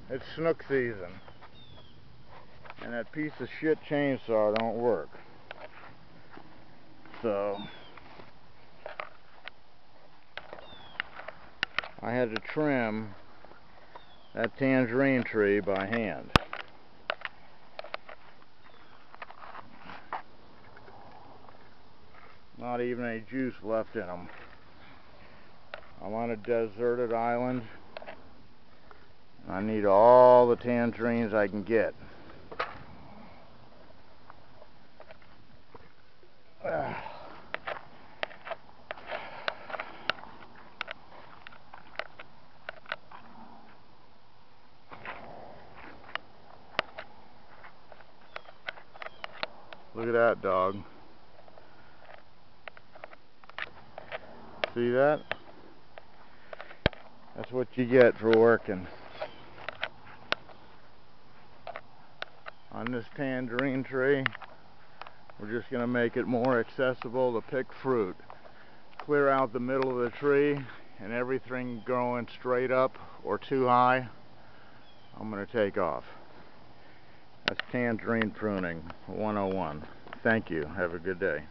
It's snook season, and that piece of shit chainsaw don't work. So I had to trim that tangerine tree by hand. Not even any juice left in them. I'm on a deserted island. I need all the tangerines I can get. Look at that, dog. See that? That's what you get for working on this tangerine tree. We're just going to make it more accessible to pick fruit. Clear out the middle of the tree, and everything growing straight up or too high, I'm going to take off. That's tangerine pruning 101. Thank you. Have a good day.